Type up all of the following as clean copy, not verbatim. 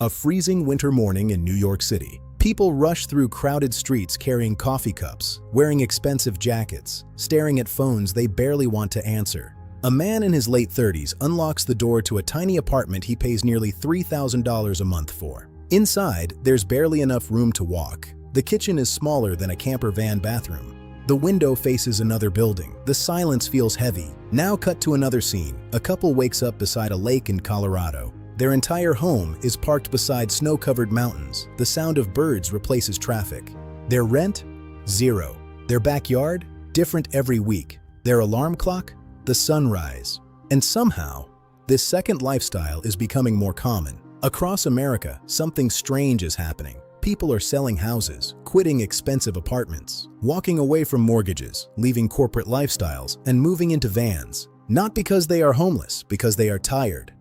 A freezing winter morning in New York City. People rush through crowded streets carrying coffee cups, wearing expensive jackets, staring at phones they barely want to answer. A man in his late 30s unlocks the door to a tiny apartment he pays nearly $3,000 a month for. Inside, there's barely enough room to walk. The kitchen is smaller than a camper van bathroom. The window faces another building. The silence feels heavy. Now cut to another scene. A couple wakes up beside a lake in Colorado. Their entire home is parked beside snow-covered mountains. The sound of birds replaces traffic. Their rent? Zero. Their backyard? Different every week. Their alarm clock? The sunrise. And somehow, this second lifestyle is becoming more common. Across America, something strange is happening. People are selling houses, quitting expensive apartments, walking away from mortgages, leaving corporate lifestyles, and moving into vans. Not because they are homeless, because they are tired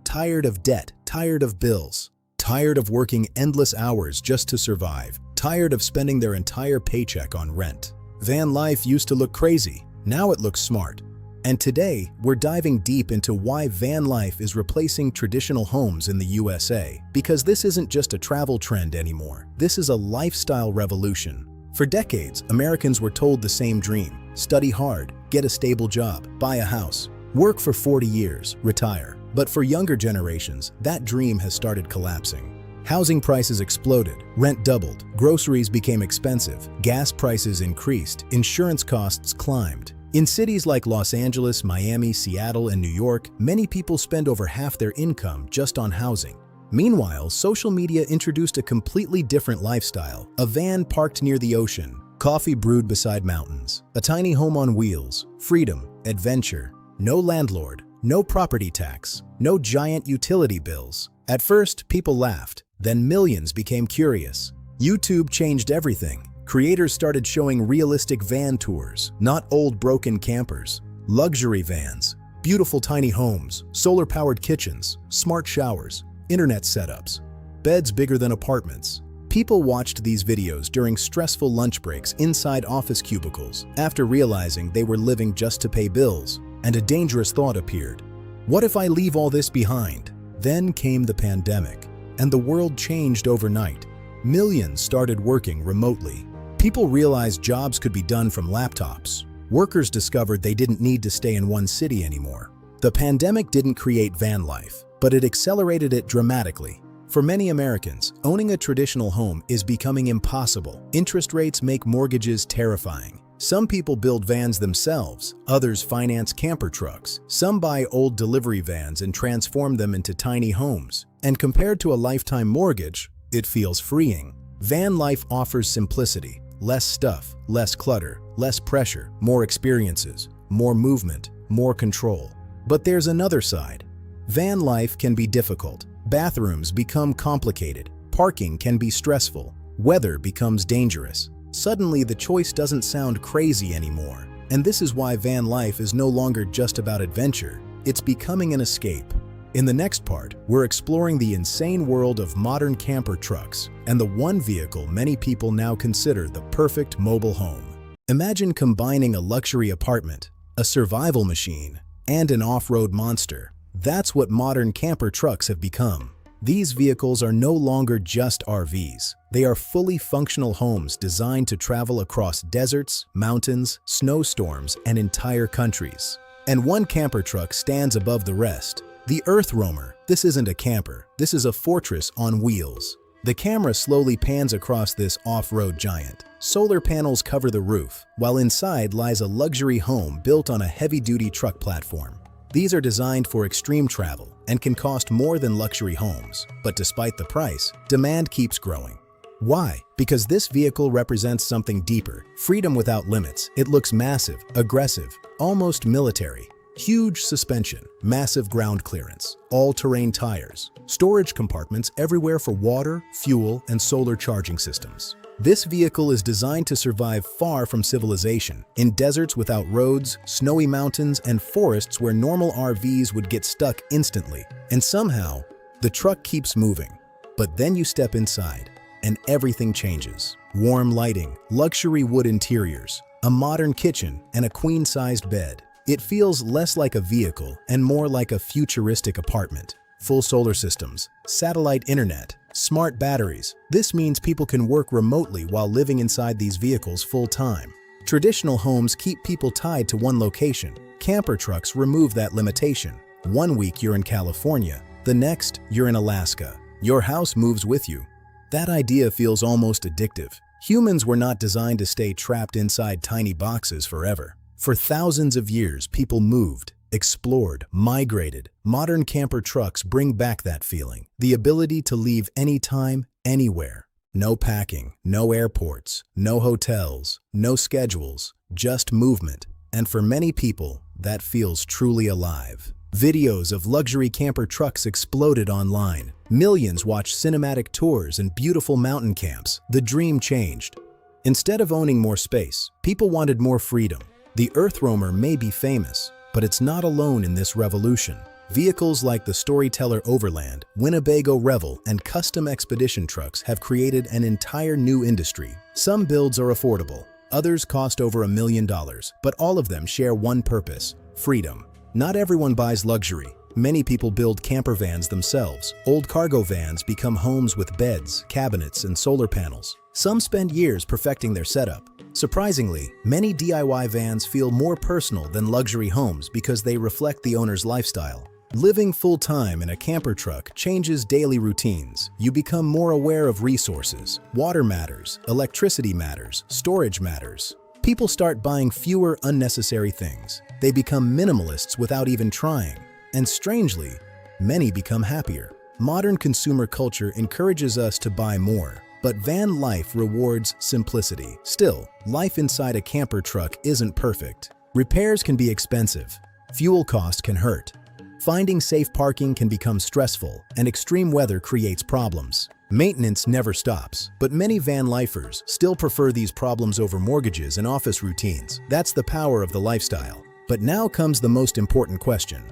of debt, tired of bills, tired of working endless hours just to survive, tired of spending their entire paycheck on rent. Van life used to look crazy, now it looks smart. And today, we're diving deep into why van life is replacing traditional homes in the USA. Because this isn't just a travel trend anymore. This is a lifestyle revolution. For decades, Americans were told the same dream: study hard, get a stable job, buy a house, work for 40 years, retire. But for younger generations, that dream has started collapsing. Housing prices exploded, rent doubled, groceries became expensive, gas prices increased, insurance costs climbed. In cities like Los Angeles, Miami, Seattle, and New York, many people spend over half their income just on housing. Meanwhile, social media introduced a completely different lifestyle: a van parked near the ocean, coffee brewed beside mountains, a tiny home on wheels, freedom, adventure, no landlord, no property tax, no giant utility bills. At first, people laughed, then millions became curious. YouTube changed everything. Creators started showing realistic van tours, not old broken campers. Luxury vans, beautiful tiny homes, solar-powered kitchens, smart showers, internet setups, beds bigger than apartments. People watched these videos during stressful lunch breaks inside office cubicles after realizing they were living just to pay bills, and a dangerous thought appeared. What if I leave all this behind? Then came the pandemic, and the world changed overnight. Millions started working remotely. People realized jobs could be done from laptops. Workers discovered they didn't need to stay in one city anymore. The pandemic didn't create van life, but it accelerated it dramatically. For many Americans, owning a traditional home is becoming impossible. Interest rates make mortgages terrifying. Some people build vans themselves, others finance camper trucks. Some buy old delivery vans and transform them into tiny homes. And compared to a lifetime mortgage, it feels freeing. Van life offers simplicity. Less stuff, less clutter, less pressure, more experiences, more movement, more control. But there's another side. Van life can be difficult. Bathrooms become complicated. Parking can be stressful. Weather becomes dangerous. Suddenly, the choice doesn't sound crazy anymore. And this is why van life is no longer just about adventure. It's becoming an escape. In the next part, we're exploring the insane world of modern camper trucks and the one vehicle many people now consider the perfect mobile home. Imagine combining a luxury apartment, a survival machine, and an off-road monster. That's what modern camper trucks have become. These vehicles are no longer just RVs. They are fully functional homes designed to travel across deserts, mountains, snowstorms, and entire countries. And one camper truck stands above the rest. The Earth Roamer. This isn't a camper. This is a fortress on wheels. The camera slowly pans across this off-road giant. Solar panels cover the roof, while inside lies a luxury home built on a heavy-duty truck platform. These are designed for extreme travel and can cost more than luxury homes. But despite the price, demand keeps growing. Why? Because this vehicle represents something deeper. Freedom without limits. It looks massive, aggressive, almost military. Huge suspension, massive ground clearance, all-terrain tires, storage compartments everywhere for water, fuel, and solar charging systems. This vehicle is designed to survive far from civilization, in deserts without roads, snowy mountains, and forests where normal RVs would get stuck instantly. And somehow, the truck keeps moving. But then you step inside, and everything changes. Warm lighting, luxury wood interiors, a modern kitchen, and a queen-sized bed. It feels less like a vehicle and more like a futuristic apartment. Full solar systems, satellite internet, Smart batteries. This means people can work remotely while living inside these vehicles full-time. Traditional homes keep people tied to one location. Camper trucks remove that limitation. One week you're in California, the next you're in Alaska. Your house moves with you. That idea feels almost addictive. Humans were not designed to stay trapped inside tiny boxes forever. For thousands of years, people moved, explored, migrated. Modern camper trucks bring back that feeling, the ability to leave anytime, anywhere. No packing, no airports, no hotels, no schedules, just movement. And for many people, that feels truly alive. Videos of luxury camper trucks exploded online. Millions watched cinematic tours and beautiful mountain camps. The dream changed. Instead of owning more space, people wanted more freedom. The Earth Roamer may be famous, but it's not alone in this revolution. Vehicles like the Storyteller Overland, Winnebago Revel, and custom expedition trucks have created an entire new industry. Some builds are affordable, others cost over $1 million, but all of them share one purpose: freedom. Not everyone buys luxury. Many people build camper vans themselves. Old cargo vans become homes with beds, cabinets, and solar panels. Some spend years perfecting their setup. Surprisingly, many DIY vans feel more personal than luxury homes because they reflect the owner's lifestyle. Living full-time in a camper truck changes daily routines. You become more aware of resources. Water matters, electricity matters, storage matters. People start buying fewer unnecessary things. They become minimalists without even trying. And strangely, many become happier. Modern consumer culture encourages us to buy more, but van life rewards simplicity. Still, life inside a camper truck isn't perfect. Repairs can be expensive. Fuel costs can hurt. Finding safe parking can become stressful, and extreme weather creates problems. Maintenance never stops, but many van lifers still prefer these problems over mortgages and office routines. That's the power of the lifestyle. But now comes the most important question.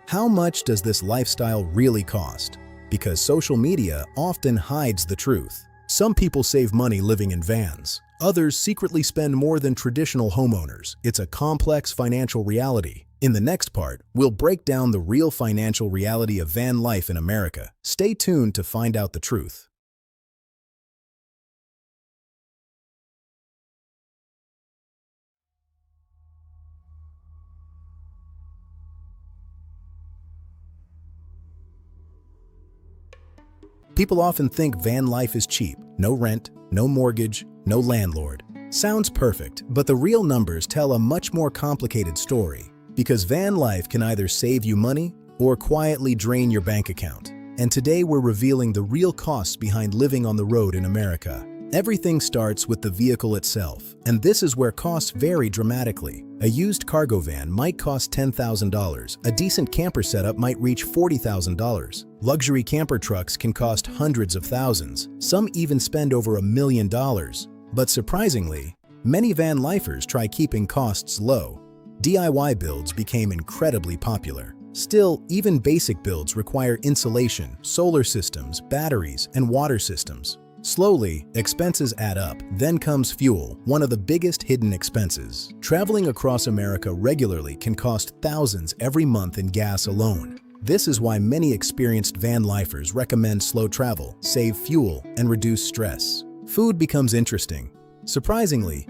How much does this lifestyle really cost? Because social media often hides the truth. Some people save money living in vans. Others secretly spend more than traditional homeowners. It's a complex financial reality. In the next part, we'll break down the real financial reality of van life in America. Stay tuned to find out the truth. People often think van life is cheap. No rent, no mortgage, no landlord. Sounds perfect, but the real numbers tell a much more complicated story. Because van life can either save you money or quietly drain your bank account. And today we're revealing the real costs behind living on the road in America. Everything starts with the vehicle itself, and this is where costs vary dramatically. A used cargo van might cost $10,000. A decent camper setup might reach $40,000. Luxury camper trucks can cost hundreds of thousands. Some even spend over $1 million. But surprisingly, many van lifers try keeping costs low. DIY builds became incredibly popular. Still, even basic builds require insulation, solar systems, batteries, and water systems. Slowly, expenses add up. Then comes fuel, one of the biggest hidden expenses. Traveling across America regularly can cost thousands every month in gas alone. This is why many experienced van lifers recommend slow travel, save fuel, and reduce stress. Food becomes interesting. Surprisingly,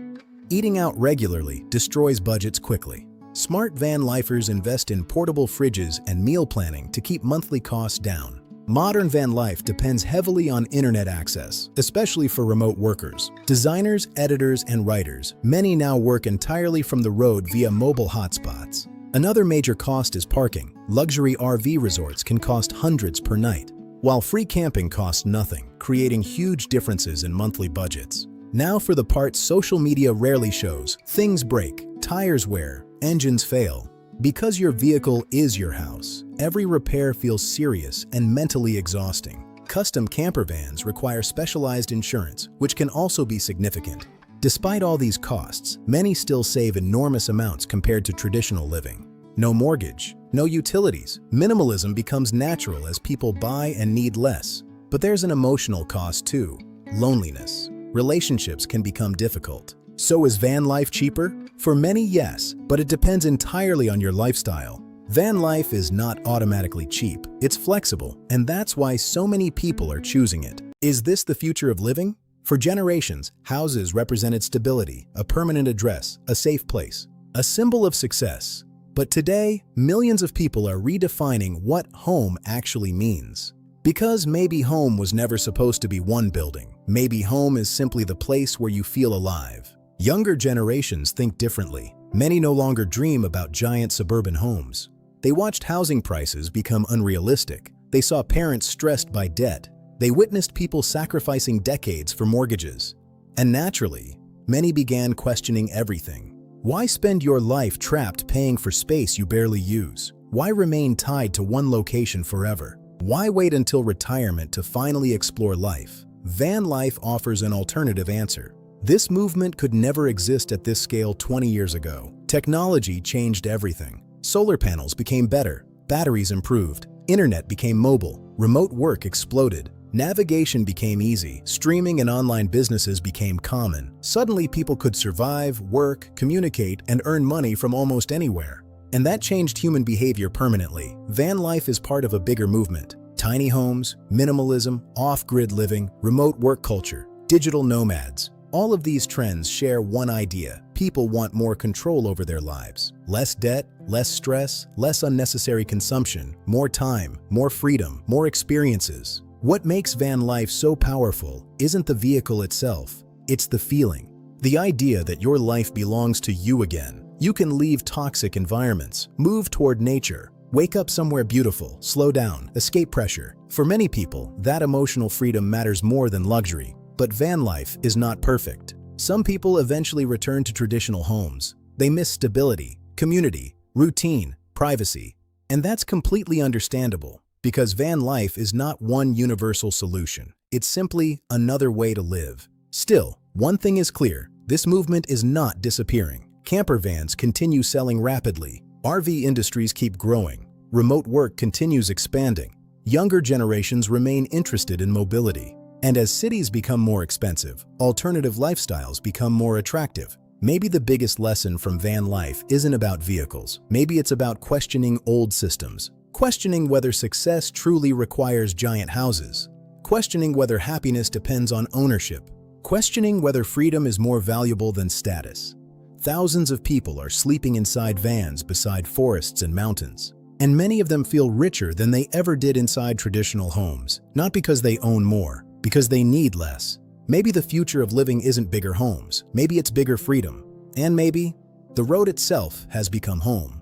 eating out regularly destroys budgets quickly. Smart van lifers invest in portable fridges and meal planning to keep monthly costs down. Modern van life depends heavily on internet access, especially for remote workers. Designers, editors, and writers, many now work entirely from the road via mobile hotspots. Another major cost is parking. Luxury RV resorts can cost hundreds per night, while free camping costs nothing, creating huge differences in monthly budgets. Now for the part social media rarely shows. Things break, tires wear, engines fail. Because your vehicle is your house, every repair feels serious and mentally exhausting. Custom camper vans require specialized insurance, which can also be significant. Despite all these costs, many still save enormous amounts compared to traditional living. No mortgage, no utilities. Minimalism becomes natural as people buy and need less. But there's an emotional cost too. Loneliness. Relationships can become difficult. So is van life cheaper? For many, yes, but it depends entirely on your lifestyle. Van life is not automatically cheap. It's flexible, and that's why so many people are choosing it. Is this the future of living? For generations, houses represented stability, a permanent address, a safe place, a symbol of success. But today, millions of people are redefining what home actually means. Because maybe home was never supposed to be one building. Maybe home is simply the place where you feel alive. Younger generations think differently. Many no longer dream about giant suburban homes. They watched housing prices become unrealistic. They saw parents stressed by debt. They witnessed people sacrificing decades for mortgages. And naturally, many began questioning everything. Why spend your life trapped paying for space you barely use? Why remain tied to one location forever? Why wait until retirement to finally explore life? Van life offers an alternative answer. This movement could never exist at this scale 20 years ago. Technology changed everything. Solar panels became better, batteries improved, internet became mobile, remote work exploded, navigation became easy, streaming and online businesses became common. Suddenly people could survive, work, communicate, and earn money from almost anywhere. And that changed human behavior permanently. Van life is part of a bigger movement. Tiny homes, minimalism, off-grid living, remote work culture, digital nomads. All of these trends share one idea. People want more control over their lives. Less debt, less stress, less unnecessary consumption, more time, more freedom, more experiences. What makes van life so powerful isn't the vehicle itself, it's the feeling. The idea that your life belongs to you again. You can leave toxic environments, move toward nature, wake up somewhere beautiful, slow down, escape pressure. For many people, that emotional freedom matters more than luxury. But van life is not perfect. Some people eventually return to traditional homes. They miss stability, community, routine, privacy. And that's completely understandable, because van life is not one universal solution. It's simply another way to live. Still, one thing is clear, this movement is not disappearing. Camper vans continue selling rapidly. RV industries keep growing. Remote work continues expanding. Younger generations remain interested in mobility. And as cities become more expensive, alternative lifestyles become more attractive. Maybe the biggest lesson from van life isn't about vehicles. Maybe it's about questioning old systems. Questioning whether success truly requires giant houses. Questioning whether happiness depends on ownership. Questioning whether freedom is more valuable than status. Thousands of people are sleeping inside vans beside forests and mountains. And many of them feel richer than they ever did inside traditional homes. Not because they own more, because they need less. Maybe the future of living isn't bigger homes. Maybe it's bigger freedom. And maybe the road itself has become home.